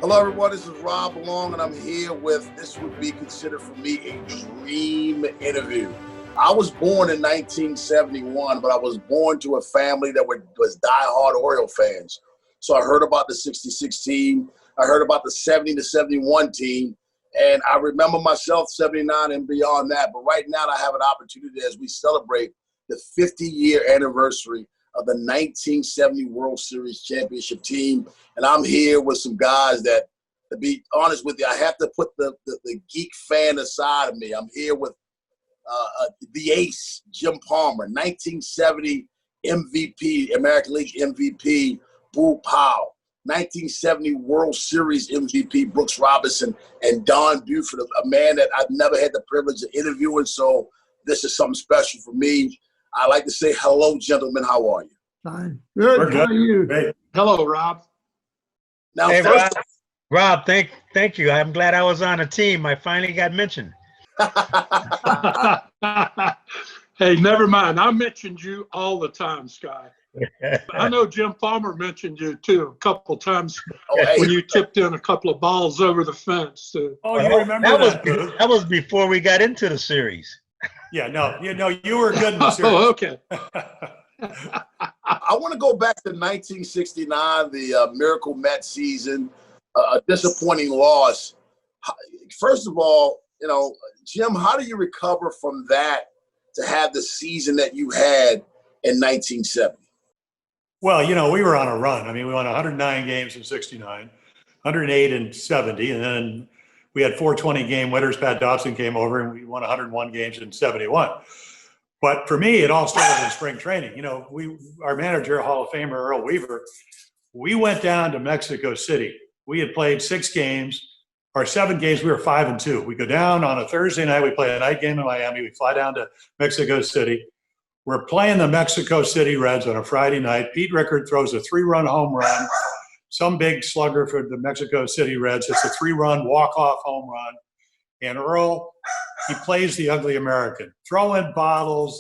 Hello, everyone. This is Rob Long, and I'm here with, this would be considered for me a dream interview. I was born in 1971, but I was born to a family that was diehard Oriole fans. So I heard about the 66 team. I heard about the 70 to 71 team. And I remember myself 79 and beyond that. But right now I have an opportunity as we celebrate the 50-year anniversary of the 1970 World Series championship team. And I'm here with some guys that, to be honest with you, I have to put the geek fan aside of me. I'm here with the ace, Jim Palmer, 1970 MVP, American League MVP, Boog Powell, 1970 World Series MVP, Brooks Robinson, and Don Buford, a man that I've never had the privilege of interviewing, so this is something special for me. I like to say hello, gentlemen. How are you? Fine. Good. We're good. How are you? Great. Hello, Rob. Now, Hey, first, Rob, thank you. I'm glad I was on a team. I finally got mentioned. Hey, never mind. I mentioned you all the time, Sky. I know Jim Palmer mentioned you too a couple times when you tipped in a couple of balls over the fence. Oh, you remember that? Booth? That was before we got into the series. Yeah, no, you were good in the series. Oh, okay. I want to go back to 1969, the Miracle Met season, a disappointing loss. First of all, Jim, how do you recover from that to have the season that you had in 1970? Well, we were on a run. I mean, we won 109 games in 69, 108 in 70, and then we had 420 game winners. Pat Dobson came over and we won 101 games in 71. But for me, it all started in spring training. Our manager, Hall of Famer Earl Weaver, we went down to Mexico City. We had played 7 games. We were 5-2. We go down on a Thursday night. We play a night game in Miami. We fly down to Mexico City. We're playing the Mexico City Reds on a Friday night. Pete Rickard throws a 3-run home run. Some big slugger for the Mexico City Reds. It's a 3-run walk-off home run. And Earl, he plays the ugly American, throwing bottles,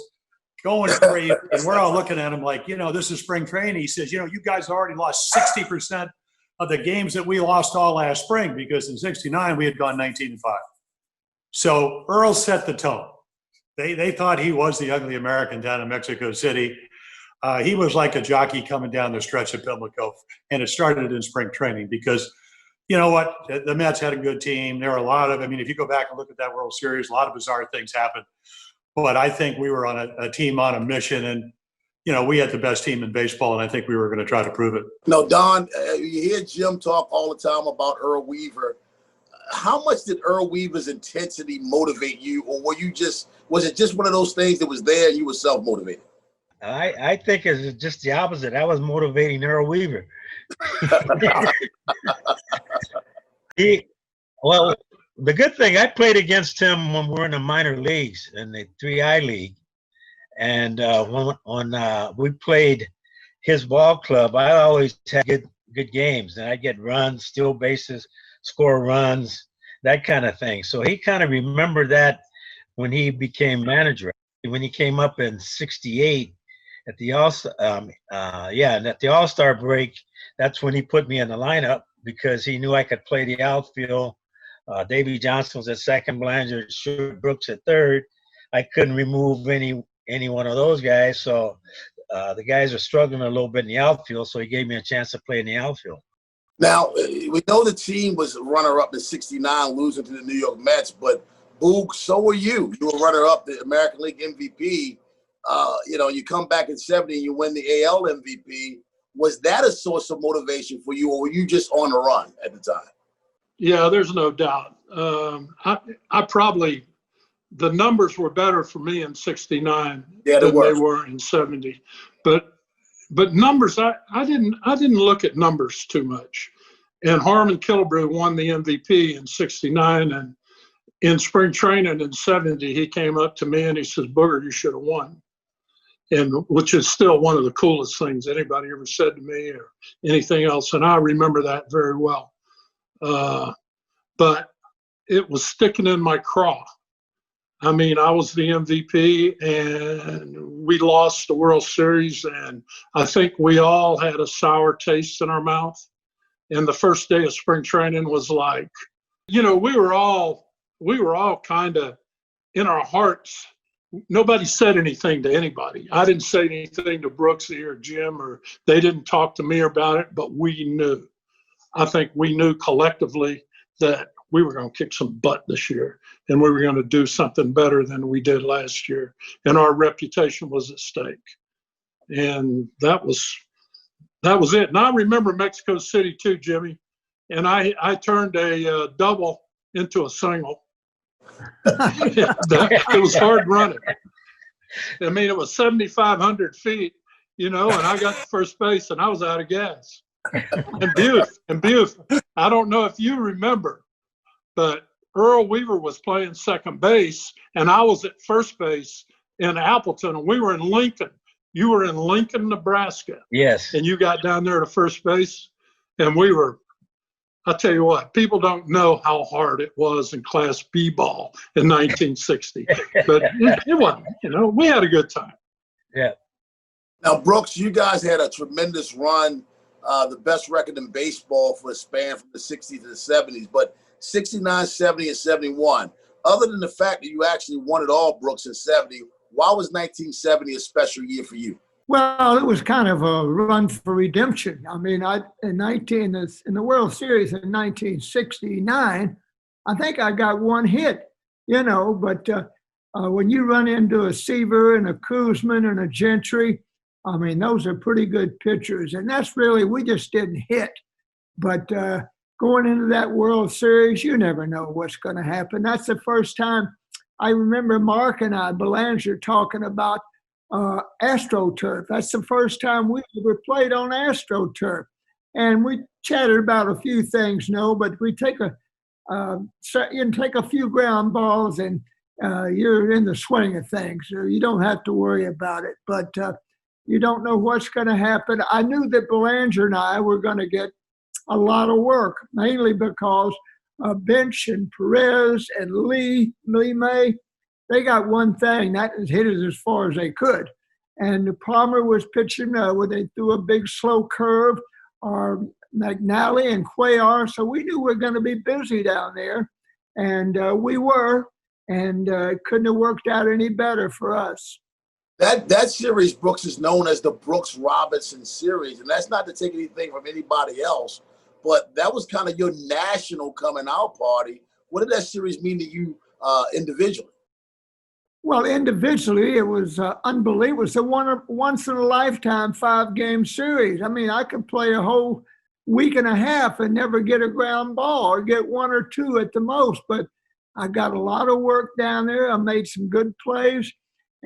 going crazy. And we're all looking at him like, this is spring training. He says, you guys already lost 60% of the games that we lost all last spring, because in 69 we had gone 19-5. So Earl set the tone. They thought he was the ugly American down in Mexico City. He was like a jockey coming down the stretch of Pimlico, and it started in spring training because, you know what, the Mets had a good team. There were a lot of, if you go back and look at that World Series, a lot of bizarre things happened. But I think we were on a team on a mission, and we had the best team in baseball, and I think we were going to try to prove it. No, Don, you hear Jim talk all the time about Earl Weaver. How much did Earl Weaver's intensity motivate you, or was it just one of those things that was there and you were self-motivated? I think it's just the opposite. I was motivating Earl Weaver. Well, the good thing, I played against him when we were in the minor leagues, in the 3I League. And when we played his ball club, I always had good games. And I get runs, steal bases, score runs, that kind of thing. So he kind of remembered that when he became manager. When he came up in 68 at the All-Star break, that's when he put me in the lineup because he knew I could play the outfield. Davey Johnson was at second, Belanger, Brooks at third. I couldn't remove any one of those guys, so the guys are struggling a little bit in the outfield, so he gave me a chance to play in the outfield. Now, we know the team was runner-up in 69, losing to the New York Mets, but Boog, so were you. You were runner-up, the American League MVP. You come back in 70 and you win the AL MVP. Was that a source of motivation for you, or were you just on the run at the time? Yeah, there's no doubt. I probably, the numbers were better for me in 69 than they were in 70. But numbers, I didn't look at numbers too much. And Harmon Killebrew won the MVP in 69, and in spring training in 70, he came up to me and he says, "Booger, you should have won." And which is still one of the coolest things anybody ever said to me or anything else. And I remember that very well. But it was sticking in my craw. I was the MVP and we lost the World Series, and I think we all had a sour taste in our mouth. And the first day of spring training was like, you know, we were all kind of in our hearts. Nobody said anything to anybody. I didn't say anything to Brooksy or Jim, or they didn't talk to me about it, but we knew. I think we knew collectively that we were going to kick some butt this year, and we were going to do something better than we did last year. And our reputation was at stake. And that was it. And I remember Mexico City too, Jimmy. And I turned a double into a single. It was hard running. I mean, it was 7,500 feet, you know, and I got to first base and I was out of gas. And Buford. I don't know if you remember, but Earl Weaver was playing second base and I was at first base in Appleton, and we were in Lincoln. You were in Lincoln, Nebraska. Yes. And you got down there to first base, and we were, I'll tell you what, people don't know how hard it was in Class B ball in 1960. But it wasn't, you know, we had a good time. Yeah. Now, Brooks, you guys had a tremendous run, the best record in baseball for a span from the 60s to the 70s, but 69, 70, and 71. Other than the fact that you actually won it all, Brooks, in 70, why was 1970 a special year for you? Well, it was kind of a run for redemption. I mean, in the World Series in 1969, I think I got one hit, you know, but when you run into a Seaver and a Kuzman and a Gentry, I mean, those are pretty good pitchers. And that's really, we just didn't hit. But going into that World Series, you never know what's going to happen. That's the first time I remember Mark and I, Belanger, talking about AstroTurf. That's the first time we ever played on AstroTurf. And we chatted about a few things, but we take a few ground balls and you're in the swing of things. So you don't have to worry about it. But you don't know what's going to happen. I knew that Belanger and I were going to get a lot of work, mainly because Bench and Perez and Lee May, they got one thing, that is hit it as far as they could. And Palmer was pitching where they threw a big slow curve, or McNally and Cuellar. So we knew we were going to be busy down there. And we were, and it couldn't have worked out any better for us. That series, Brooks, is known as the Brooks-Robinson series. And that's not to take anything from anybody else, but that was kind of your national coming out party. What did that series mean to you individually? Well, individually, it was unbelievable. It's a once-in-a-lifetime 5-game series. I mean, I could play a whole week and a half and never get a ground ball, or get one or two at the most. But I got a lot of work down there. I made some good plays,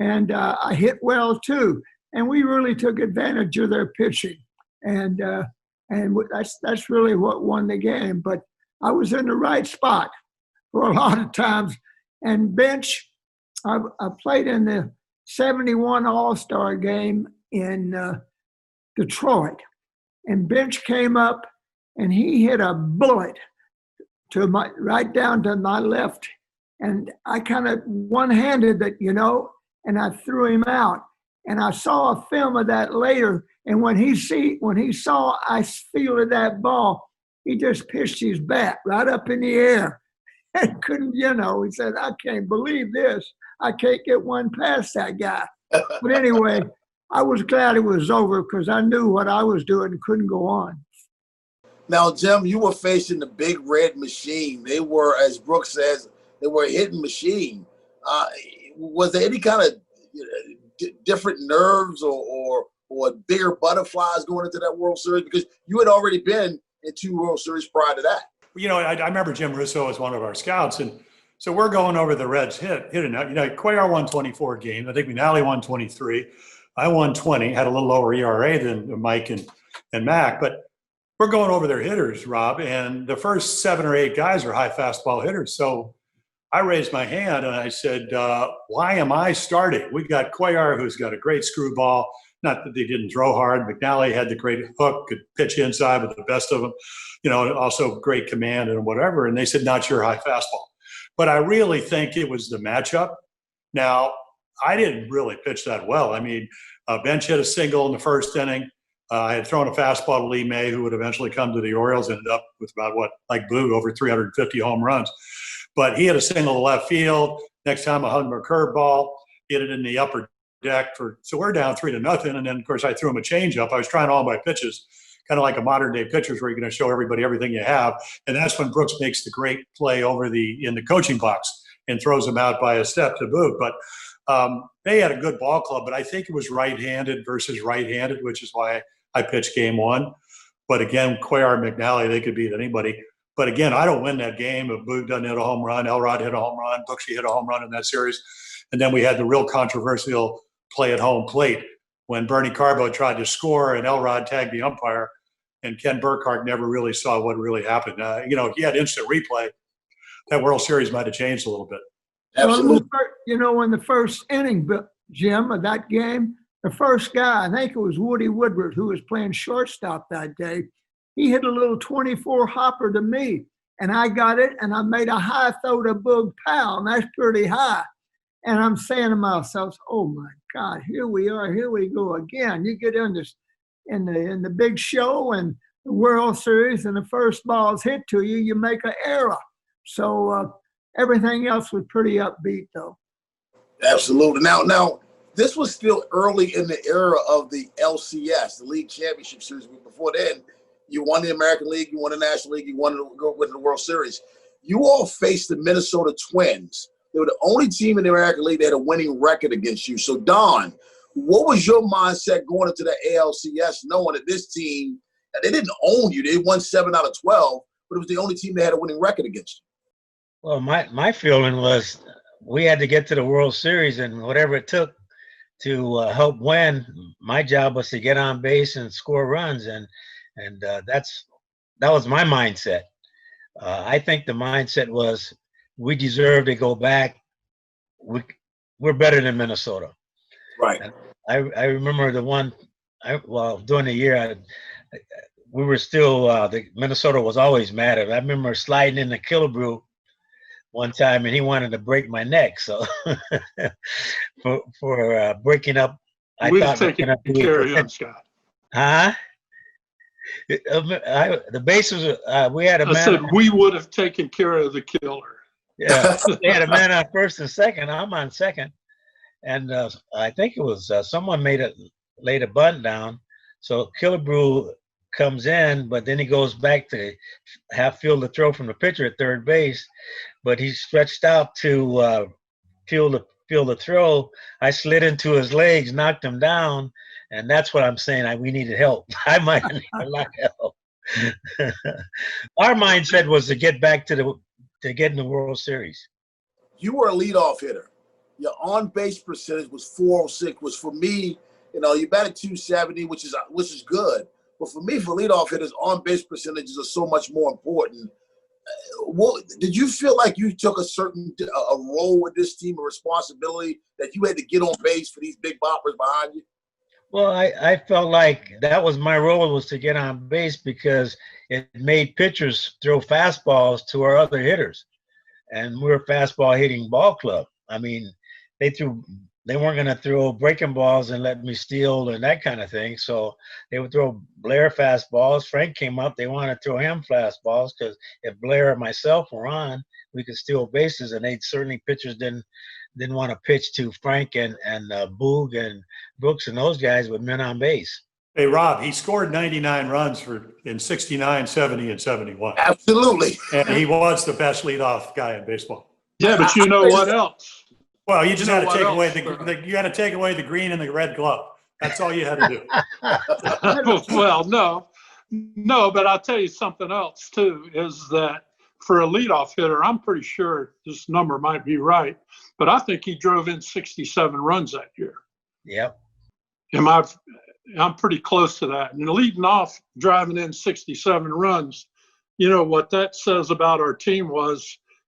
and I hit well, too. And we really took advantage of their pitching. And that's really what won the game. But I was in the right spot for a lot of times. And Bench, I played in the 71 All-Star game in Detroit. And Bench came up and he hit a bullet right down to my left. And I kind of one-handed it, you know, and I threw him out. And I saw a film of that later. And when he saw I fielded that ball, he just pitched his bat right up in the air and couldn't, you know, he said, I can't believe this. I can't get one past that guy. But anyway, I was glad it was over because I knew what I was doing and couldn't go on. Now, Jim, you were facing the Big Red Machine. They were, as Brooks says, they were a hitting machine. Was there any kind of different nerves or bigger butterflies going into that World Series? Because you had already been in 2 World Series prior to that. You know, I remember Jim Russo was one of our scouts, and so we're going over the Reds hitting out. You know, Cuellar won 24 games. I think McNally won 23. I won 20, had a little lower ERA than Mike and Mac, but we're going over their hitters, Rob, and the first 7 or 8 guys are high fastball hitters. So I raised my hand and I said, why am I starting? We got Cuellar, who's got a great screwball. Not that they didn't throw hard. McNally had the great hook, could pitch inside with the best of them, you know, also great command and whatever. And they said, not your high fastball. But I really think it was the matchup. Now, I didn't really pitch that well. I mean, Bench hit a single in the first inning. I had thrown a fastball to Lee May, who would eventually come to the Orioles, ended up with about like Boog, over 350 home runs. But he had a single to left field. Next time I hung him a curveball, hit it in the upper deck. So we're down 3-0. And then, of course, I threw him a changeup. I was trying all my pitches, kind of like a modern-day pitchers where you're going to show everybody everything you have. And that's when Brooks makes the great play in the coaching box and throws him out by a step to Boog. But they had a good ball club, but I think it was right-handed versus right-handed, which is why I pitched game one. But again, Cuellar, McNally, they could beat anybody. But again, I don't win that game if Boog doesn't hit a home run, Elrod hit a home run, Brooksy hit a home run in that series. And then we had the real controversial play at home plate when Bernie Carbo tried to score and Elrod tagged the umpire, and Ken Burkhart never really saw what really happened. He had instant replay. That World Series might have changed a little bit. Absolutely. Well, in the first inning, Jim, of that game, the first guy, I think it was Woody Woodward, who was playing shortstop that day, he hit a little 24 hopper to me, and I got it, and I made a high throw to Boog Powell, and that's pretty high. And I'm saying to myself, oh my God, here we are, here we go again. You get in the big show and the World Series, and the first ball is hit to you, you make an error. So everything else was pretty upbeat, though. Absolutely. Now, this was still early in the era of the LCS, the League Championship Series. Before then, you won the American League, you won the National League, you won the World Series. You all faced the Minnesota Twins. They were the only team in the American League that had a winning record against you. So, Don, what was your mindset going into the ALCS, knowing that this team, they didn't own you. They won 7 out of 12, but it was the only team that had a winning record against you? Well, my feeling was we had to get to the World Series, and whatever it took to help win, my job was to get on base and score runs, and that was my mindset. I think the mindset was we deserve to go back. We're better than Minnesota. Right. And I remember during the year, we were still Minnesota was always mad at me. I remember sliding in the Killebrew one time, and he wanted to break my neck. So for breaking up, we've taken care of him, Scott. Huh? The bases, we had a man. I said we would have taken care of the killer. Yeah, they had a man on first and second. I'm on second, and I think it was someone laid a bunt down. So Killebrew comes in, but then he goes back to half field the throw from the pitcher at third base, but he stretched out to field the throw. I slid into his legs, knocked him down, and that's what I'm saying. We needed help. I might have needed a lot of help. Our mindset was to get back to get in the World Series. You were a leadoff hitter. Your on-base percentage was 406, was for me, you batted 270, which is good. But for me, for leadoff hitters, on-base percentages are so much more important. Did you feel like you took a role with this team, a responsibility that you had to get on base for these big boppers behind you? Well, I felt like that was my role, was to get on base because it made pitchers throw fastballs to our other hitters. And we're a fastball hitting ball club. I mean, they weren't going to throw breaking balls and let me steal and that kind of thing. So they would throw Blair fastballs. Frank came up. They wanted to throw him fastballs because if Blair or myself were on, we could steal bases. And pitchers didn't want to pitch to Frank and Boog and Brooks and those guys with men on base. Hey, Rob, he scored 99 runs in 69, 70, and 71. Absolutely. And he was the best leadoff guy in baseball. Yeah, but you know what else? Well, you just had to take away you had to take away the green and the red glove. That's all you had to do. Well, no, but I'll tell you something else too, is that for a leadoff hitter, I'm pretty sure this number might be right, but I think he drove in 67 runs that year. Yep. I'm pretty close to that. And leading off, driving in 67 runs, what that says about our team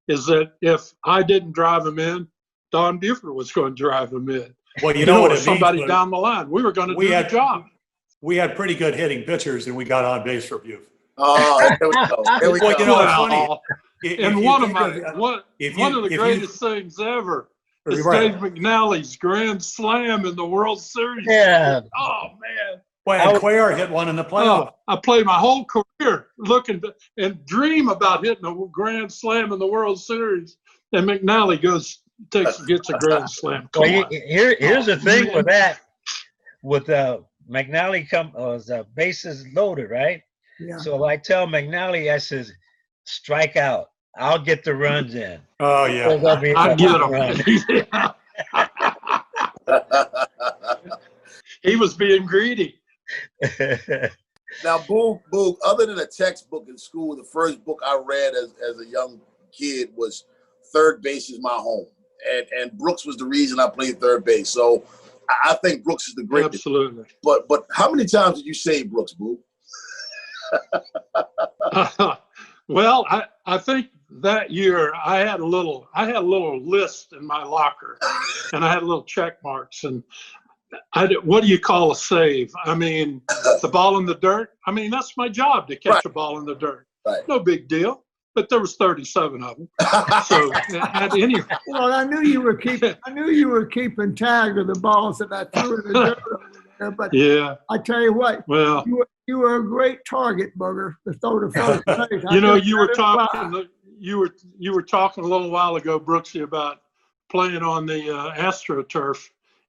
is that if I didn't drive him in, Don Buford was going to drive him in. Well, you know what it somebody means, down the line. We were going to do the job. We had pretty good hitting pitchers, and we got on base for Buford. Oh, there we go. There we go. Well, funny. And one of the greatest things ever is Dave McNally's grand slam in the World Series. Yeah. Oh man, Well, and Cuellar hit one in the playoff. I played my whole career looking and dream about hitting a grand slam in the World Series, and McNally gets a grand slam. Here's the thing with that, with McNally was bases loaded, right? Yeah. So I tell McNally, I says, strike out. I'll get the runs in. Oh yeah, I get him. He was being greedy. Now, Boog, other than a textbook in school, the first book I read as a young kid was Third Base is My Home. And Brooks was the reason I played third base. So I think Brooks is the greatest. Absolutely. But how many times did you say Brooks, Boog? Well, I think that year I had a little list in my locker, and I had little check marks. And what do you call a save? I mean, the ball in the dirt. I mean, that's my job, to catch a ball in the dirt. Right. No big deal. But there was 37 of them. So at any rate. Well, I knew you were keeping tag of the balls that I threw in the dirt over there. But yeah, I tell you what, well, you were a great target, Booger, to throw to first base. You were talking a little while ago, Brooksy, about playing on the AstroTurf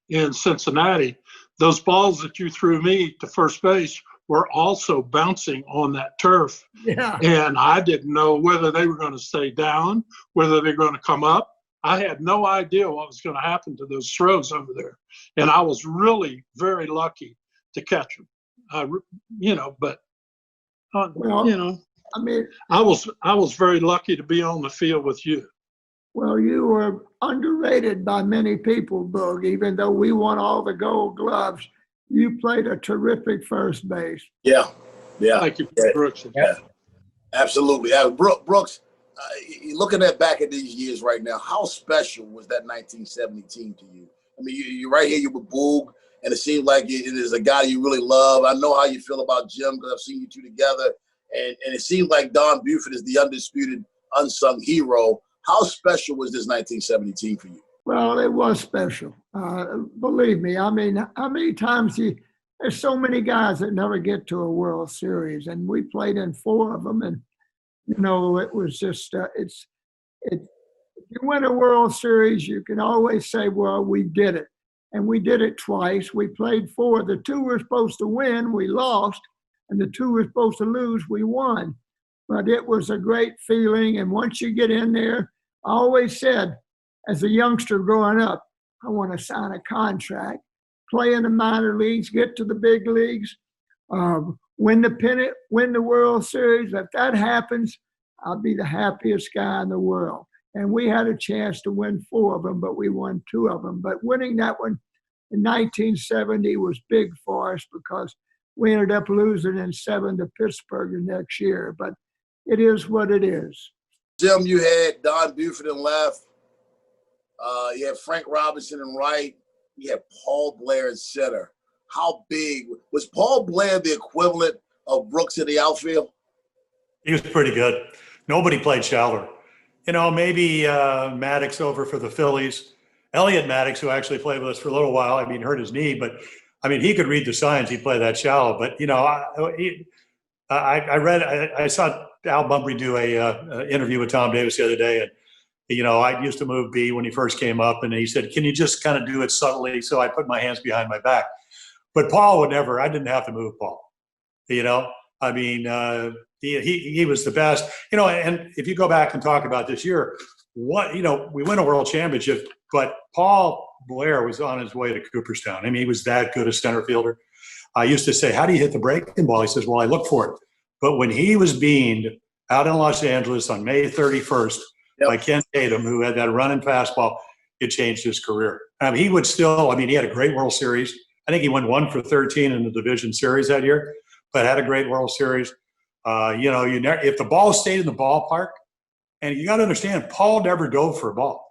in Cincinnati. Those balls that you threw me to first base were also bouncing on that turf. Yeah. And I didn't know whether they were going to stay down, whether they're going to come up. I had no idea what was going to happen to those throws over there. And I was really very lucky to catch them. I mean, I was very lucky to be on the field with you. Well, you were underrated by many people, Boog, even though we won all the gold gloves. You played a terrific first base. Yeah. Thank you, Brooks. Yeah. Absolutely. Brooks, looking back at these years right now, how special was that 1970 team to you? I mean, you're right here, you're with Boog, and it seems like it is a guy you really love. I know how you feel about Jim because I've seen you two together, and it seems like Don Buford is the undisputed, unsung hero. How special was this 1970 team for you? Well, it was special. Believe me. I mean, how many times there's so many guys that never get to a World Series, and we played in 4 of them. And, it was just, if you win a World Series, you can always say, well, we did it. And we did it twice. We played 4. The 2 were supposed to win, we lost. And the 2 were supposed to lose, we won. But it was a great feeling. And once you get in there, I always said, as a youngster growing up, I want to sign a contract, play in the minor leagues, get to the big leagues, win the pennant, win the World Series. If that happens, I'll be the happiest guy in the world. And we had a chance to win 4 of them, but we won 2 of them. But winning that one in 1970 was big for us because we ended up losing in 7 to Pittsburgh the next year. But it is what it is. Jim, you had Don Buford in left. You had Frank Robinson in right. You had Paul Blair in center. How big was Paul Blair? The equivalent of Brooks in the outfield? He was pretty good. Nobody played shallower. Maybe Maddox over for the Phillies. Elliot Maddox, who actually played with us for a little while, hurt his knee, but he could read the signs. He'd play that shallow. But I saw Al Bumbry do a interview with Tom Davis the other day, and I used to move B when he first came up, and he said, can you just kind of do it subtly? So I put my hands behind my back. But Paul would never. I didn't have to move Paul. He was the best. And if you go back and talk about this year, we win a world championship, but Paul Blair was on his way to Cooperstown. He was that good a center fielder. I used to say, how do you hit the breaking ball? He says, well, I look for it. But when he was beamed out in Los Angeles on May 31st, by Ken Tatum, who had that running fastball, it changed his career. He would still, he had a great World Series. I think he went 1 for 13 in the division series that year, but had a great World Series. If the ball stayed in the ballpark, and you got to understand, Paul never dove for a ball.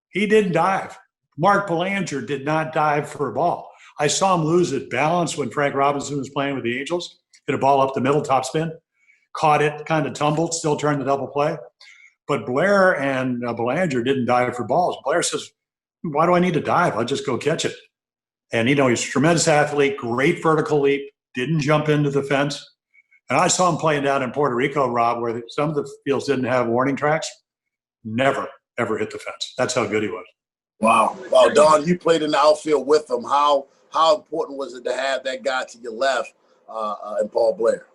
He didn't dive. Mark Belanger did not dive for a ball. I saw him lose his balance when Frank Robinson was playing with the Angels. Hit a ball up the middle, top spin, caught it, kind of tumbled, still turned the double play. But Blair and Belanger didn't dive for balls. Blair says, why do I need to dive? I'll just go catch it. And, he's a tremendous athlete, great vertical leap. didn't jump into the fence. And I saw him playing down in Puerto Rico, Rob, where some of the fields didn't have warning tracks. Never, ever hit the fence. That's how good he was. Wow. Well, Don, you played in the outfield with him. How important was it to have that guy to your left and Paul Blair?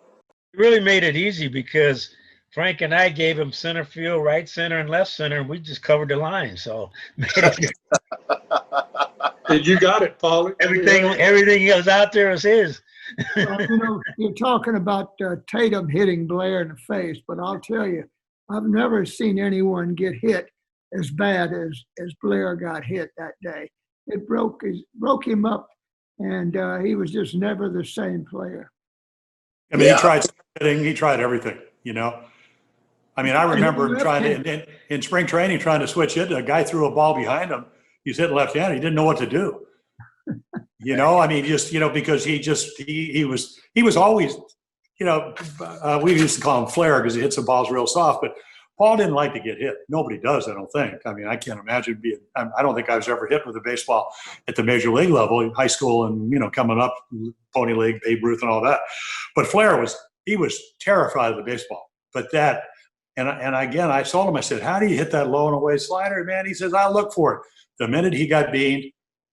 It really made it easy because Frank and I gave him center field, right center, and left center, and we just covered the line. So you got it, Paul. Everything else out there is his. Well, you're talking about Tatum hitting Blair in the face, but I'll tell you, I've never seen anyone get hit as bad as Blair got hit that day. It broke him up, and he was just never the same player. I mean, he tried hitting, he tried everything, I mean, I remember him trying to, in spring training, trying to switch it. A guy threw a ball behind him. He's hitting left-handed. He didn't know what to do. I mean, just, because he was always, we used to call him Flair because he hits the balls real soft, but Paul didn't like to get hit. Nobody does, I don't think. I mean, I can't imagine I don't think I was ever hit with a baseball at the major league level, in high school and, coming up, Pony League, Babe Ruth and all that. But Flair was terrified of the baseball. But that, and again, I told him, I said, how do you hit that low and away slider, man? He says, I'll look for it. The minute he got beamed,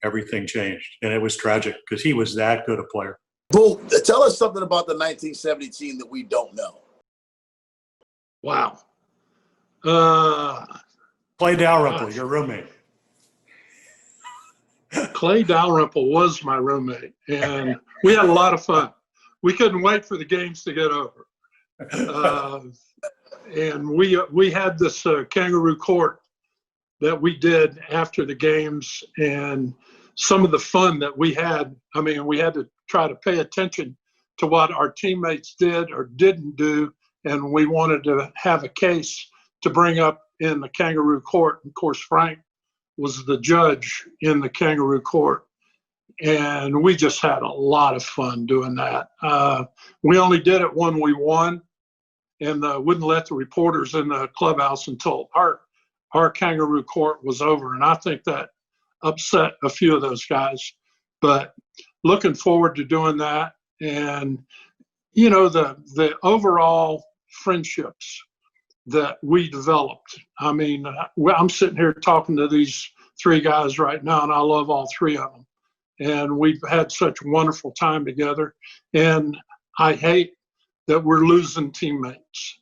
everything changed. And it was tragic because he was that good a player. Boog, tell us something about the 1970 team that we don't know. Wow. Clay Dalrymple, your roommate. Clay Dalrymple was my roommate, and we had a lot of fun. We couldn't wait for the games to get over. And we had this kangaroo court that we did after the games, and some of the fun that we had, I mean, we had to try to pay attention to what our teammates did or didn't do, and we wanted to have a case to bring up in the kangaroo court. Of course, Frank was the judge in the kangaroo court, and we just had a lot of fun doing that. We only did it when we won, and wouldn't let the reporters in the clubhouse until our kangaroo court was over, and I think that upset a few of those guys. But looking forward to doing that, and the overall friendships that we developed. I mean, I'm sitting here talking to these three guys right now, and I love all three of them. And we've had such a wonderful time together. And I hate that we're losing teammates.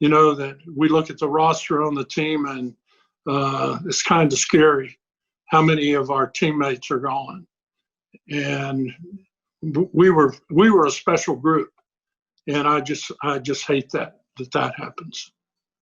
That we look at the roster on the team, and it's kind of scary how many of our teammates are gone. And we were a special group, and I just hate that happens.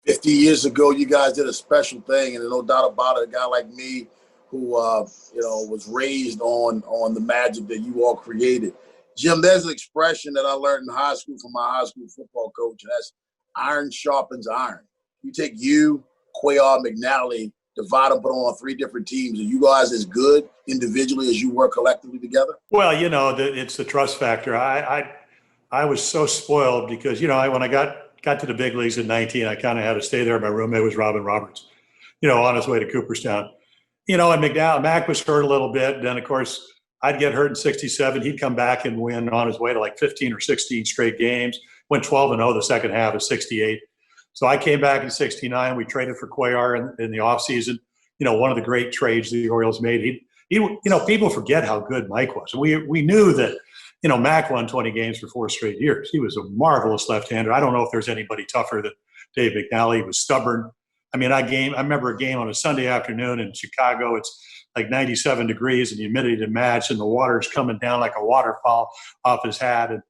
50 years ago, you guys did a special thing, and no doubt about it, a guy like me who, was raised on the magic that you all created. Jim, there's an expression that I learned in high school from my high school football coach, and that's iron sharpens iron. You take you, Cuellar, McNally, divide them, put them on three different teams. Are you guys as good individually as you work collectively together? Well, it's the trust factor. I was so spoiled because, when I got to the big leagues at 19, I kind of had to stay there. My roommate was Robin Roberts, on his way to Cooperstown. And Mac was hurt a little bit. Then, of course, I'd get hurt in 67. He'd come back and win on his way to like 15 or 16 straight games. Went 12-0 the second half of 68. So I came back in 69. We traded for Cuellar in the offseason. One of the great trades the Orioles made. People forget how good Mike was. We knew that, Mac won 20 games for 4 straight years. He was a marvelous left-hander. I don't know if there's anybody tougher than Dave McNally. He was stubborn. I mean, I remember a game on a Sunday afternoon in Chicago. It's like 97 degrees and the humidity to match, and the water's coming down like a waterfall off his hat. And,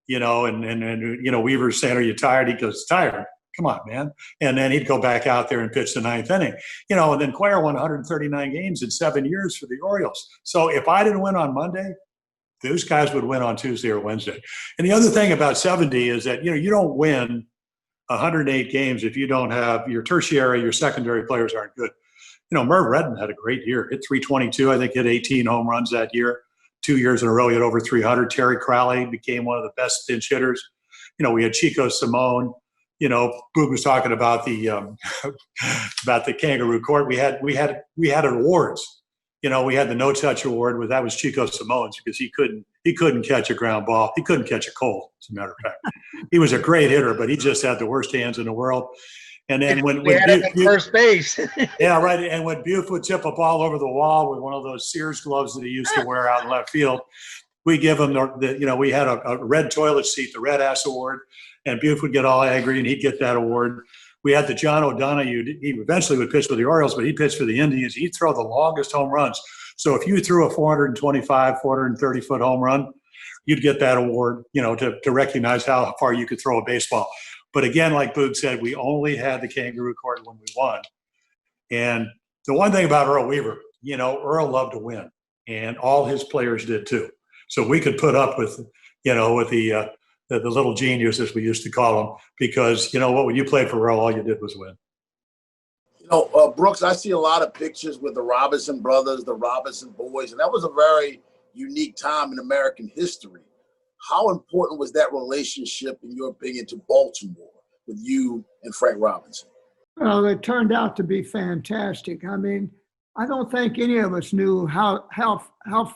Weaver's saying, "Are you tired?" He goes, "Tired? Come on, man." And then he'd go back out there and pitch the 9th inning. And then Cuellar won 139 games in 7 years for the Orioles. So if I didn't win on Monday, those guys would win on Tuesday or Wednesday. And the other thing about 70 is that, you don't win 108 games if you don't have your tertiary, your secondary players aren't good. Merv Redden had a great year. Hit 322, I think hit 18 home runs that year. 2 years in a row, he had over 300. Terry Crowley became one of the best pinch hitters. We had Chico Simone. Boog was talking about the about the kangaroo court. We had awards. We had the no touch award. That was Chico Simone's because he he couldn't catch a ground ball. He couldn't catch a cold, as a matter of fact. He was a great hitter, but he just had the worst hands in the world. And then when first base. yeah, right. And when Buford would tip a ball over the wall with one of those Sears gloves that he used to wear out in left field, we give him we had a red toilet seat, the Red Ass Award, and Buford would get all angry and he'd get that award. We had the John O'Donoghue. He eventually would pitch for the Orioles, but he pitched for the Indians. He'd throw the longest home runs. So if you threw a 425, 430-foot home run, you'd get that award, to recognize how far you could throw a baseball. But again, like Boog said, we only had the kangaroo court when we won. And the one thing about Earl Weaver, Earl loved to win, and all his players did too. So we could put up with, with the little genius, as we used to call them, because when you played for Earl, all you did was win. Brooks, I see a lot of pictures with the Robinson brothers, the Robinson boys, and that was a very unique time in American history. How important was that relationship, in your opinion, to Baltimore with you and Frank Robinson? Well, it turned out to be fantastic. I mean, I don't think any of us knew how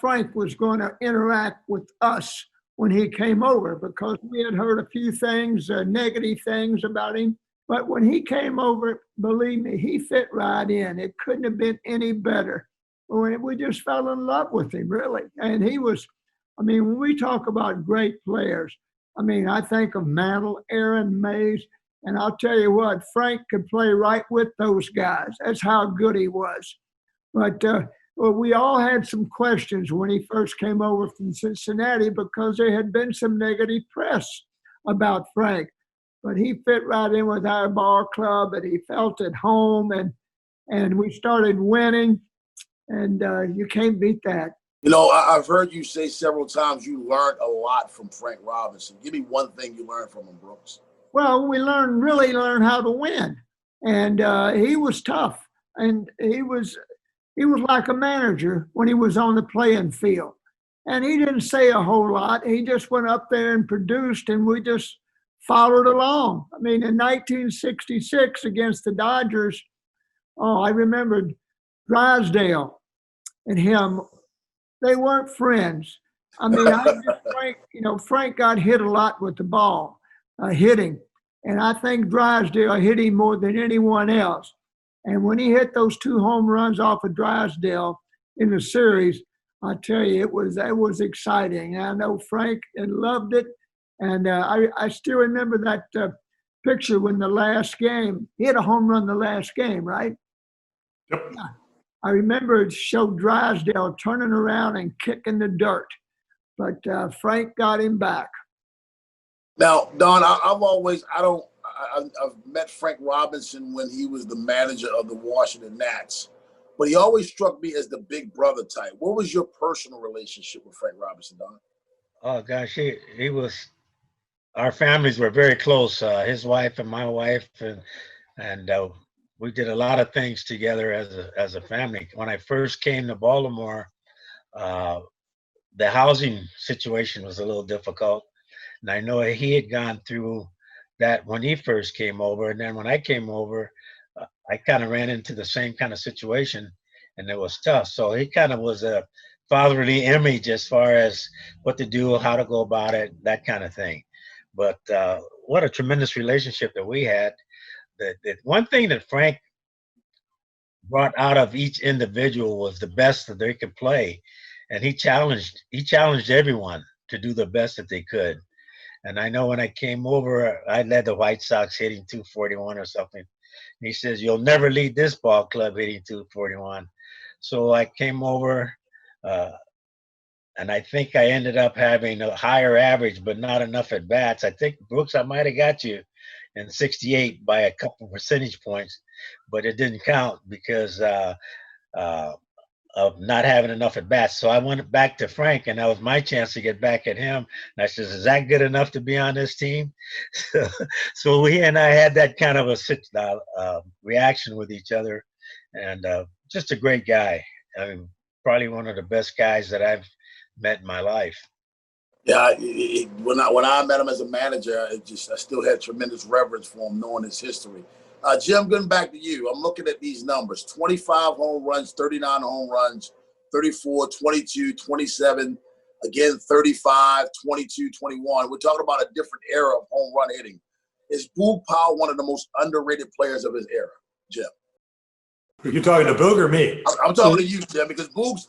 Frank was going to interact with us when he came over, because we had heard a few things, negative things about him. But when he came over, believe me, he fit right in. It couldn't have been any better. We just fell in love with him, really. And he was, when we talk about great players, I think of Mantle, Aaron, Mays, and I'll tell you what, Frank could play right with those guys. That's how good he was. But we all had some questions when he first came over from Cincinnati, because there had been some negative press about Frank. But he fit right in with our ball club, and he felt at home, and we started winning, and you can't beat that. I've heard you say several times you learned a lot from Frank Robinson. Give me one thing you learned from him, Brooks. Well, we really learned how to win, and he was tough, and he was like a manager when he was on the playing field, and he didn't say a whole lot. He just went up there and produced, and we just followed along. In 1966 against the Dodgers, I remembered Drysdale and him. They weren't friends. Frank got hit a lot with the ball, hitting. And I think Drysdale hit him more than anyone else. And when he hit those 2 home runs off of Drysdale in the series, I tell you, it was exciting. I know Frank loved it. And I still remember that picture when the last game, he hit a home run the last game, right? Yep. Yeah. I remember it showed Drysdale turning around and kicking the dirt, but Frank got him back. Now, Don, I've met Frank Robinson when he was the manager of the Washington Nats, but he always struck me as the big brother type. What was your personal relationship with Frank Robinson, Don? Oh gosh, he was. Our families were very close. His wife and my wife, and we did a lot of things together as a family. When I first came to Baltimore, the housing situation was a little difficult, and I know he had gone through that when he first came over. And then when I came over, I kind of ran into the same kind of situation, and it was tough. So he kind of was a fatherly image as far as what to do, how to go about it, that kind of thing. But what a tremendous relationship that we had. The one thing that Frank brought out of each individual was the best that they could play, and he challenged everyone to do the best that they could. And I know when I came over, I led the White Sox hitting 241 or something. And he says, "You'll never lead this ball club hitting 241." So I came over, and I think I ended up having a higher average, but not enough at bats. I think, Brooks, I might have got you in 68 by a couple percentage points, but it didn't count because of not having enough at bats. So I went back to Frank, and that was my chance to get back at him. And I says, "Is that good enough to be on this team?" So he and I had that kind of a reaction with each other, and just a great guy. Probably one of the best guys that I've met in my life. Yeah, when I met him as a manager, I still had tremendous reverence for him, knowing his history. Jim, getting back to you, I'm looking at these numbers: 25 home runs, 39 home runs, 34, 22, 27. Again, 35, 22, 21. We're talking about a different era of home run hitting. Is Boog Powell one of the most underrated players of his era, Jim? Are you talking to Boog or me? I'm talking to you, Jim, because Boog's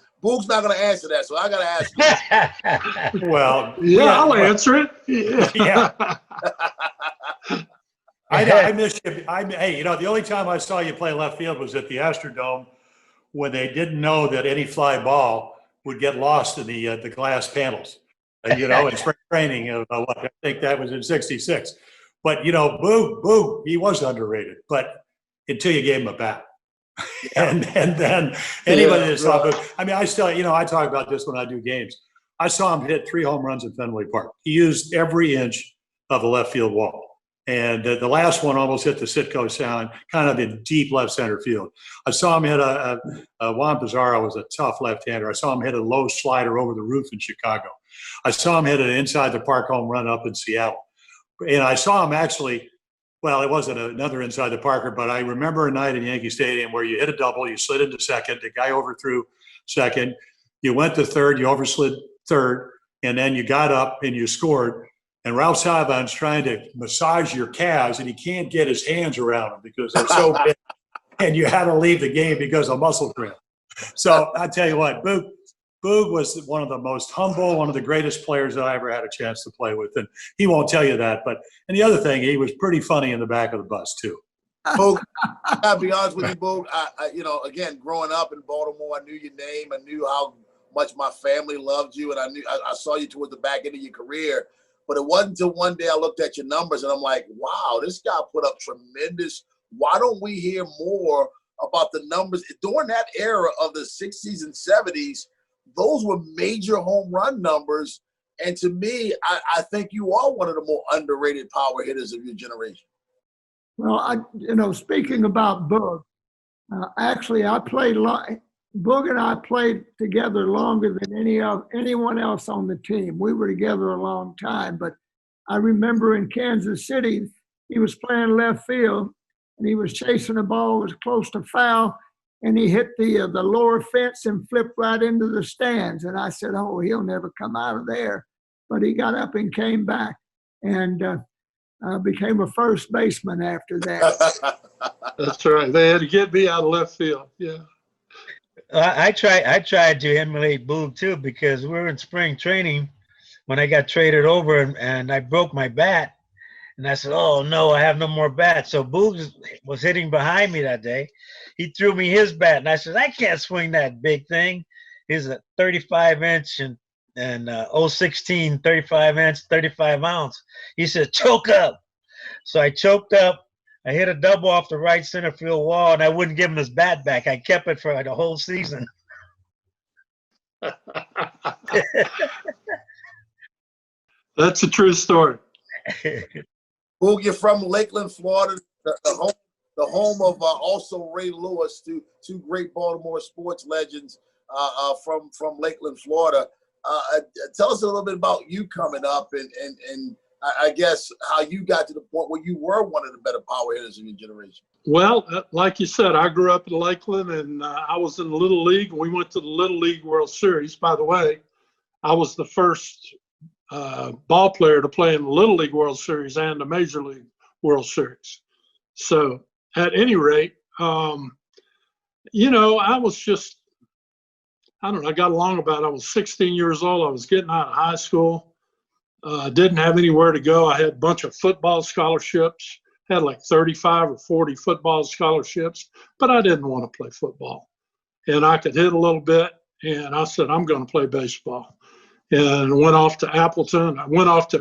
not going to answer that, so I got to ask you. Well, yeah, I'll answer it. Yeah. I miss you. Hey, the only time I saw you play left field was at the Astrodome when they didn't know that any fly ball would get lost in the glass panels. In spring training of I think that was in '66. But Boog, he was underrated, but until you gave him a bat. and then anybody that saw Boog, I still, I talk about this when I do games. I saw him hit 3 home runs in Fenway Park. He used every inch of the left field wall. And the last one almost hit the Sitco Sound, kind of in deep left center field. I saw him hit Juan Pizarro was a tough left-hander. I saw him hit a low slider over the roof in Chicago. I saw him hit an inside the park home run up in Seattle. And I saw him actually, well, it wasn't another inside the parker, but I remember a night in Yankee Stadium where you hit a double, you slid into second, the guy overthrew second, you went to third, you overslid third, and then you got up and you scored. And Ralph Saban's trying to massage your calves, and he can't get his hands around them because they're so big, and you had to leave the game because of muscle cramp. So I tell you what, Boog was one of the most humble, one of the greatest players that I ever had a chance to play with, and he won't tell you that. And the other thing, he was pretty funny in the back of the bus too. Boog, I'll be honest with you, Boog. I again, growing up in Baltimore, I knew your name. I knew how much my family loved you, and I saw you towards the back end of your career. But it wasn't until one day I looked at your numbers and I'm like, wow, this guy put up tremendous. Why don't we hear more about the numbers? During that era of the 60s and 70s, those were major home run numbers. And to me, I think you are one of the more underrated power hitters of your generation. Well, speaking about Boog, actually I played Boog and I played together longer than anyone else on the team. We were together a long time, but I remember in Kansas City, he was playing left field and he was chasing a ball, was close to foul, and he hit the lower fence and flipped right into the stands. And I said, oh, he'll never come out of there. But he got up and came back and became a first baseman after that. That's right. They had to get me out of left field. Yeah. I tried to emulate Boog too, because we were in spring training when I got traded over and I broke my bat. And I said, oh, no, I have no more bats. So Boog was hitting behind me that day. He threw me his bat. And I said, I can't swing that big thing. He's a 35-inch and 016, 35-inch, 35-ounce. He said, choke up. So I choked up. I hit a double off the right center field wall, and I wouldn't give him his bat back. I kept it for the whole season. That's a true story. Boog, you're from Lakeland, Florida, the home of also Ray Lewis, two great Baltimore sports legends from Lakeland, Florida. Tell us a little bit about you coming up and I guess how you got to the point where you were one of the better power hitters in your generation. Well, like you said, I grew up in Lakeland, and I was in the Little League. We went to the Little League World Series. By the way, I was the first ball player to play in the Little League World Series and the Major League World Series. So at any rate, I was just, I don't know, I got along I was 16 years old. I was getting out of high school. Didn't have anywhere to go. I had a bunch of football scholarships, had like 35 or 40 football scholarships, but I didn't want to play football. And I could hit a little bit, and I said, I'm going to play baseball. And went off to Appleton.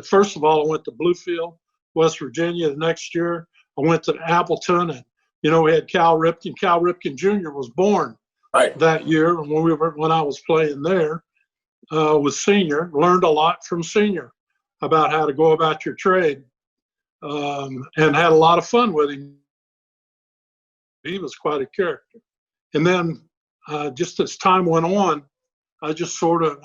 First of all, I went to Bluefield, West Virginia. The next year, I went to Appleton, and, we had Cal Ripken. Cal Ripken Jr. was born that year when I was playing there with Senior. Learned a lot from Senior about how to go about your trade, and had a lot of fun with him. He was quite a character. And then just as time went on, I just sort of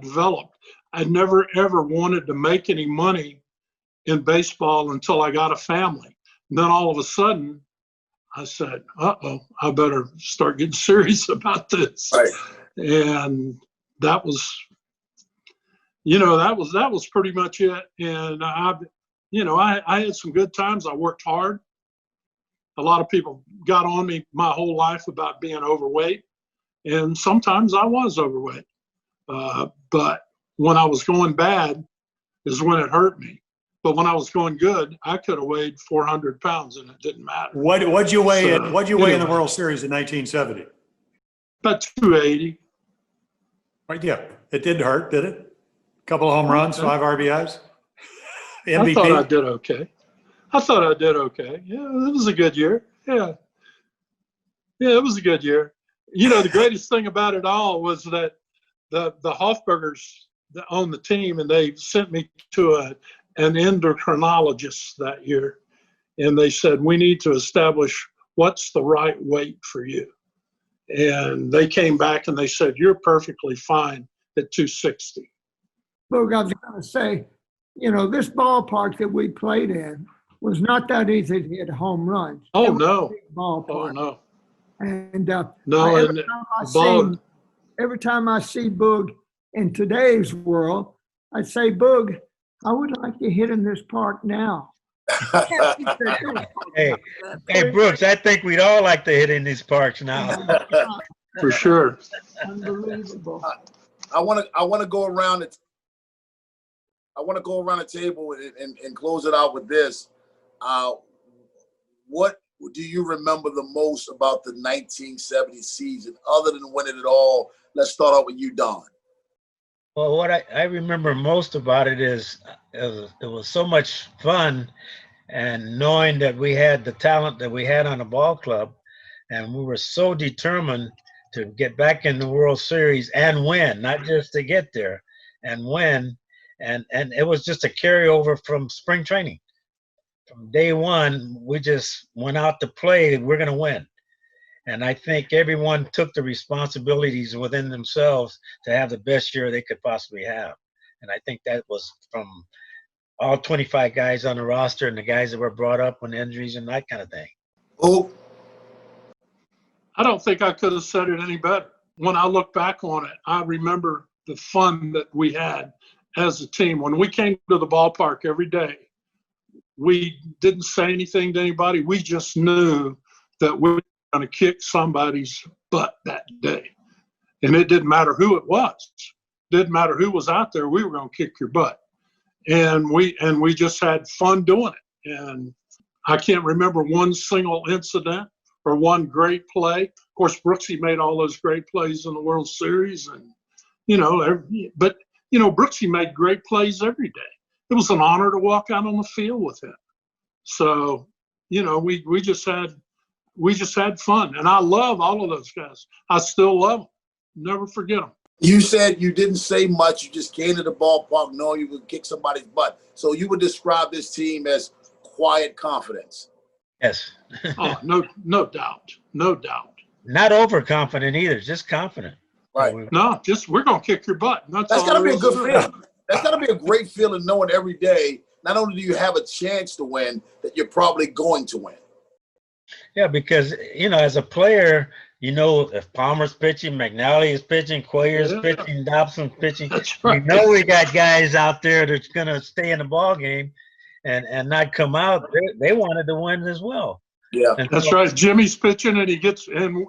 developed. I never ever wanted to make any money in baseball until I got a family. And then all of a sudden, I said, I better start getting serious about this. Right. And that was that was pretty much it. And I had some good times. I worked hard. A lot of people got on me my whole life about being overweight, and sometimes I was overweight. But when I was going bad is when it hurt me. But when I was going good, I could have weighed 400 pounds and it didn't matter. What'd you weigh in the World Series in 1970? About 280. Right, yeah. It didn't hurt, did it? A couple of home runs, 5 RBIs. MVP. I thought I did okay. Yeah, it was a good year. Yeah, it was a good year. The greatest thing about it all was that the Hofbergers that owned the team, and they sent me to an endocrinologist that year, and they said, we need to establish what's the right weight for you. And they came back and they said, you're perfectly fine at 260. Boog, I was going to say, this ballpark that we played in was not that easy to hit home runs. Oh, no. Ballpark. Oh, no. And every time I see Boog in today's world, I say, Boog, I would like to hit in this park now. Hey, Brooks, I think we'd all like to hit in these parks now. For sure. Unbelievable. I want to go around it. I want to go around the table and close it out with this. What do you remember the most about the 1970 season, other than winning it all? Let's start out with you, Don. Well, what I remember most about it is it was so much fun, and knowing that we had the talent that we had on the ball club, and we were so determined to get back in the World Series and win, not just to get there and win. And it was just a carryover from spring training. From day one, we just went out to play. We're going to win. And I think everyone took the responsibilities within themselves to have the best year they could possibly have. And I think that was from all 25 guys on the roster and the guys that were brought up with injuries and that kind of thing. Oh, I don't think I could have said it any better. When I look back on it, I remember the fun that we had as a team. When we came to the ballpark every day, we didn't say anything to anybody. We just knew that we were going to kick somebody's butt that day. And it didn't matter who it was. Didn't matter who was out there. We were going to kick your butt. And we just had fun doing it. And I can't remember one single incident or one great play. Of course, Brooksy made all those great plays in the World Series. And, but Brooksy made great plays every day. It was an honor to walk out on the field with him. So, we just had fun. And I love all of those guys. I still love them. Never forget them. You said you didn't say much. You just came to the ballpark knowing you could kick somebody's butt. So you would describe this team as quiet confidence. Yes. Oh, no doubt. No doubt. Not overconfident either, just confident. Right. No, just we're going to kick your butt. That's got to be a good feeling. That's got to be a great feeling knowing every day, not only do you have a chance to win, that you're probably going to win. Yeah, because, as a player, if Palmer's pitching, McNally is pitching, Cuellar's pitching, Dobson's pitching. That's right. We got guys out there that's going to stay in the ball game and not come out. They wanted to win as well. Yeah, that's right. Jimmy's pitching, and he gets and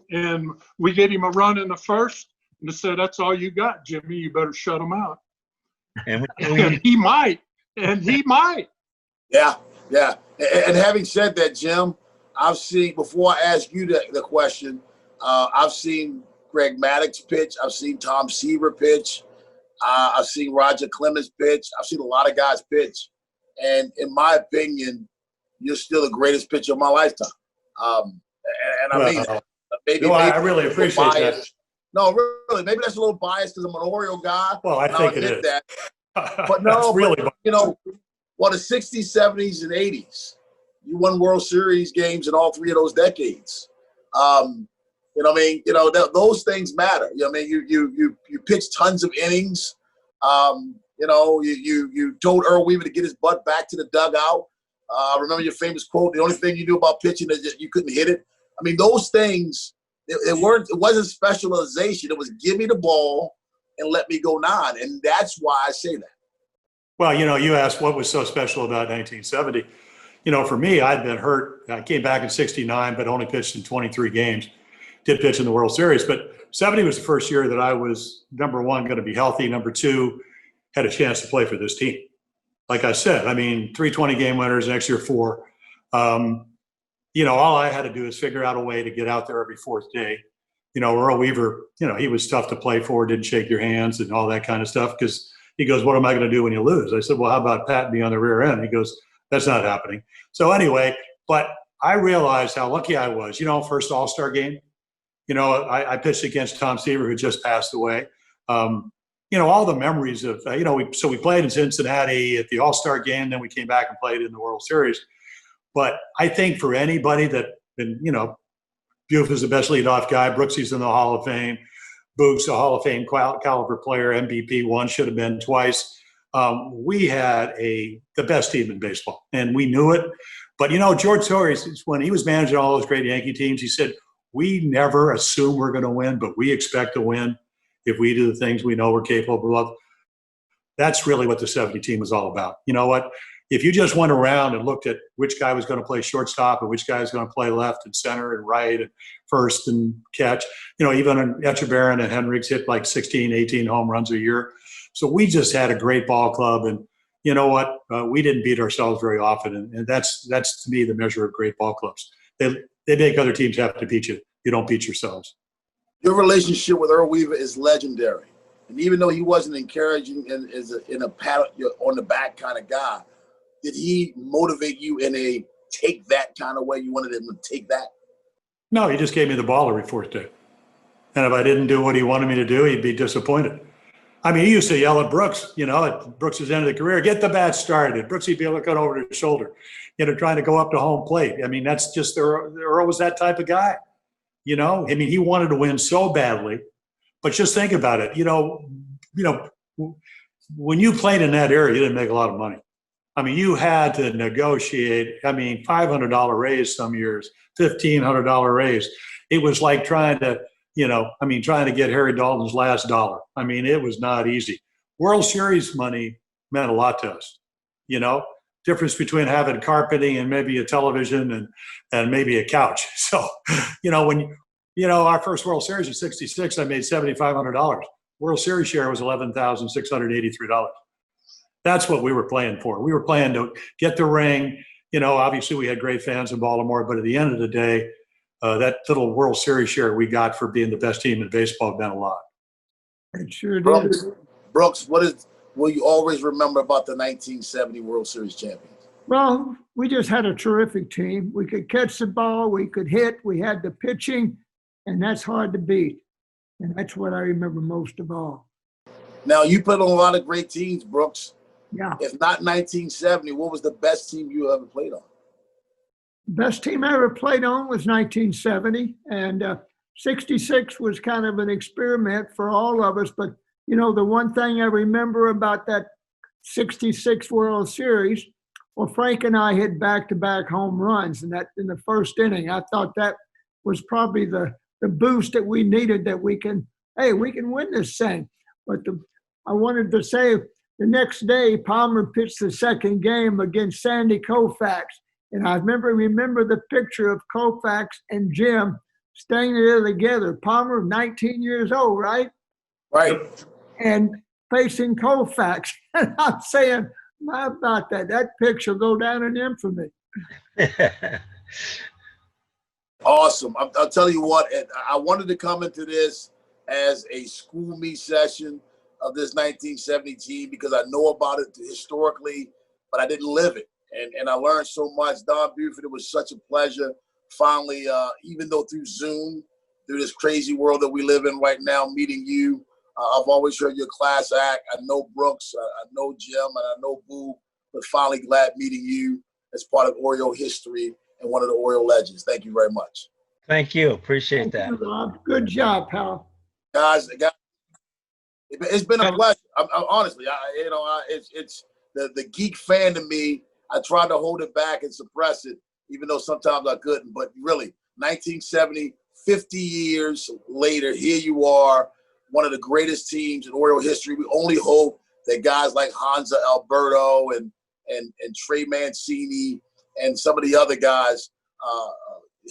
we get him a run in the first, and they said, "That's all you got, Jimmy. You better shut him out." And he might. Yeah. And having said that, Jim, I've seen, before I ask you the question, I've seen Greg Maddux pitch. I've seen Tom Seaver pitch. I've seen Roger Clemens pitch. I've seen a lot of guys pitch. And in my opinion, you're still the greatest pitcher of my lifetime. And I mean that. Maybe I really appreciate that. No, really, maybe that's a little biased because I'm an Oriole guy. Well, I think it is. That. But no, really the 60s, 70s, and 80s, you won World Series games in all three of those decades. Those things matter. You pitched tons of innings. You told Earl Weaver to get his butt back to the dugout. Remember your famous quote, the only thing you knew about pitching is that you couldn't hit it. I mean, those things, it wasn't specialization. It was give me the ball and let me go 9. And that's why I say that. Well, you asked what was so special about 1970. For me, I'd been hurt. I came back in 69, but only pitched in 23 games. Did pitch in the World Series. But 70 was the first year that I was, number one, going to be healthy. Number two, had a chance to play for this team. Like I said, 320 game winners, next year 4. All I had to do is figure out a way to get out there every 4th day. Earl Weaver, he was tough to play for, didn't shake your hands and all that kind of stuff because he goes, what am I going to do when you lose? I said, well, how about patting me on the rear end? He goes, that's not happening. So anyway, but I realized how lucky I was. First All-Star game, I pitched against Tom Seaver, who just passed away. All the memories of, we played in Cincinnati at the All-Star game, then we came back and played in the World Series. But I think for anybody that, Buford's the best leadoff guy, Brooksy's in the Hall of Fame, Boog's a Hall of Fame caliber player, MVP once, should have been twice. We had the best team in baseball, and we knew it. But, George Torres, when he was managing all those great Yankee teams, he said, we never assume we're going to win, but we expect to win if we do the things we know we're capable of. That's really what the 70 team was all about. You know what? If you just went around and looked at which guy was going to play shortstop and which guy was going to play left and center and right and first and catch, even Echeverria and Hendricks hit like 16, 18 home runs a year. So we just had a great ball club. And you know what? We didn't beat ourselves very often. And that's to me the measure of great ball clubs. They make other teams have to beat you. You don't beat yourselves. Your relationship with Earl Weaver is legendary. And even though he wasn't encouraging and in a pat on the back kind of guy, did he motivate you in a take that kind of way? You wanted him to take that? No, he just gave me the ball every 4th day. And if I didn't do what he wanted me to do, he'd be disappointed. He used to yell at Brooks, at Brooks' end of the career, get the bat started. Brooks would be looking over his shoulder, trying to go up to home plate. That's just Earl was that type of guy. He wanted to win so badly. But just think about it. When you played in that era, you didn't make a lot of money. You had to negotiate. $500 raise some years, $1,500 raise. It was like trying to get Harry Dalton's last dollar. It was not easy. World Series money meant a lot to us. Difference between having carpeting and maybe a television and maybe a couch. So, when our first World Series in '66, I made $7,500. World Series share was $11,683. That's what we were playing for. We were playing to get the ring. Obviously we had great fans in Baltimore, but at the end of the day, that little World Series share we got for being the best team in baseball meant a lot. It sure did. Brooks, will you always remember about the 1970 World Series champions? Well, we just had a terrific team. We could catch the ball, we could hit, we had the pitching, and that's hard to beat. And that's what I remember most of all. Now, you played on a lot of great teams, Brooks. Yeah. If not 1970, what was the best team you ever played on? Best team I ever played on was 1970. And 66 was kind of an experiment for all of us. But, the one thing I remember about that 66 World Series, well, Frank and I hit back-to-back home runs in the first inning. I thought that was probably the boost that we needed, that we can win this thing. But I wanted to say the next day, Palmer pitched the second game against Sandy Koufax. And I remember the picture of Koufax and Jim standing there together. Palmer, 19 years old, right? Right. And facing Koufax. And I'm saying, how about that? That picture will go down in infamy. Awesome. I'll tell you what, I wanted to come into this as a school me session of this 1970 team because I know about it historically, but I didn't live it. And I learned so much. Don Buford, it was such a pleasure. Finally, even though through Zoom, through this crazy world that we live in right now, meeting you, I've always heard your class act. I know Brooks, I know Jim, and I know Boog, but finally glad meeting you as part of Oriole history and one of the Oriole legends. Thank you very much. Thank you. Appreciate that. Good job, pal. Guys, it's been a pleasure. Honestly, it's the geek fan to me. I tried to hold it back and suppress it, even though sometimes I couldn't. But really, 1970, 50 years later, here you are. one of the greatest teams in Oriole history. We only hope that guys like Hansa Alberto and Trey Mancini and some of the other guys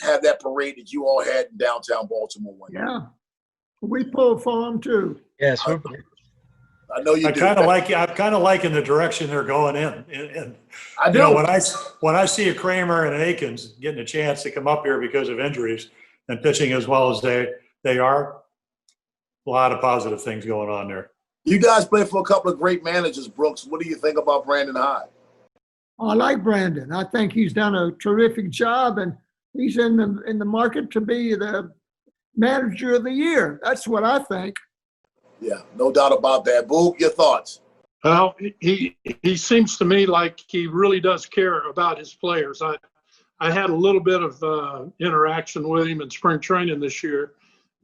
have that parade that you all had in downtown Baltimore one day. Yeah, we pulled for them too. Yes, I know you do. I'm kind of liking the direction they're going in. And I do. You know, when I see a Kramer and an Akins getting a chance to come up here because of injuries and pitching as well as they are, a lot of positive things going on there. You guys played for a couple of great managers, Brooks. What do you think about Brandon Hyde? I like Brandon. I think he's done a terrific job, and he's in the market to be the manager of the year. That's what I think. Yeah, no doubt about that. Boog, your thoughts? Well, he seems to me like he really does care about his players. I had a little bit of interaction with him in spring training this year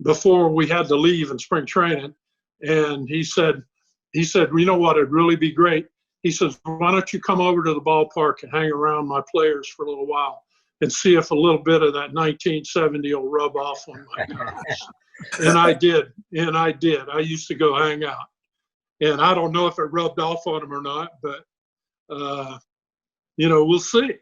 before we had to leave in spring training. And he said, you know what, it'd really be great. He says, why don't you come over to the ballpark and hang around my players for a little while and see if a little bit of that 1970 will rub off on my guys. And I did. I used to go hang out. And I don't know if it rubbed off on him or not, but, we'll see.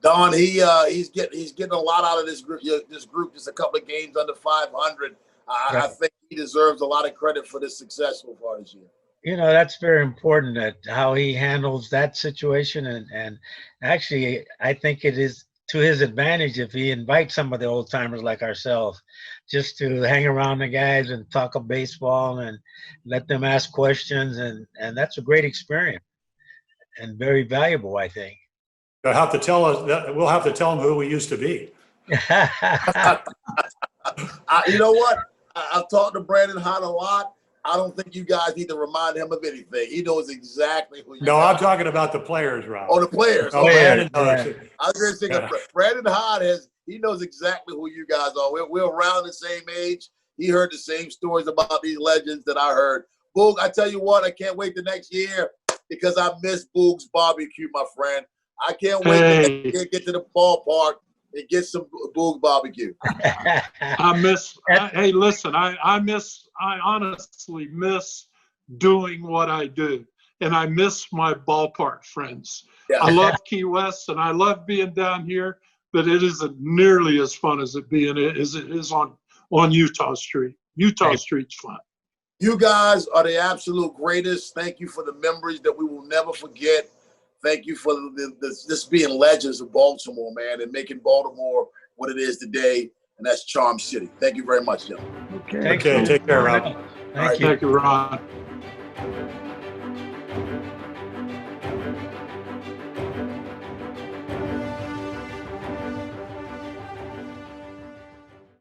Don, he's getting a lot out of this group. Just a couple of games under 500. I think he deserves a lot of credit for this success so far this year. You know, that's very important, that how he handles that situation. And actually, I think it is to his advantage if he invites some of the old timers like ourselves just to hang around the guys and talk of baseball and let them ask questions. And that's a great experience and very valuable, I think. We'll have to tell him who we used to be. You know what? I've talked to Brandon Hyde a lot. I don't think you guys need to remind him of anything. He knows exactly who you are. I'm talking about the players, Rob. Oh, the players. Oh, Brandon knows. I was going to say, Brandon Hyde he knows exactly who you guys are. We're around the same age. He heard the same stories about these legends that I heard. Boog, I tell you what, I can't wait the next year because I miss Boog's barbecue, my friend. I can't wait to get to the ballpark and get some Boog barbecue. Hey, listen, I honestly miss doing what I do. And I miss my ballpark friends. Yeah. I love Key West and I love being down here, but it isn't nearly as fun as it is on Utah Street. Utah Street's fun. You guys are the absolute greatest. Thank you for the memories that we will never forget. Thank you for this being legends of Baltimore, man, and making Baltimore what it is today, and that's Charm City. Thank you very much, gentlemen. Okay. Take care, Rob. Thank you. Thank you, Ron.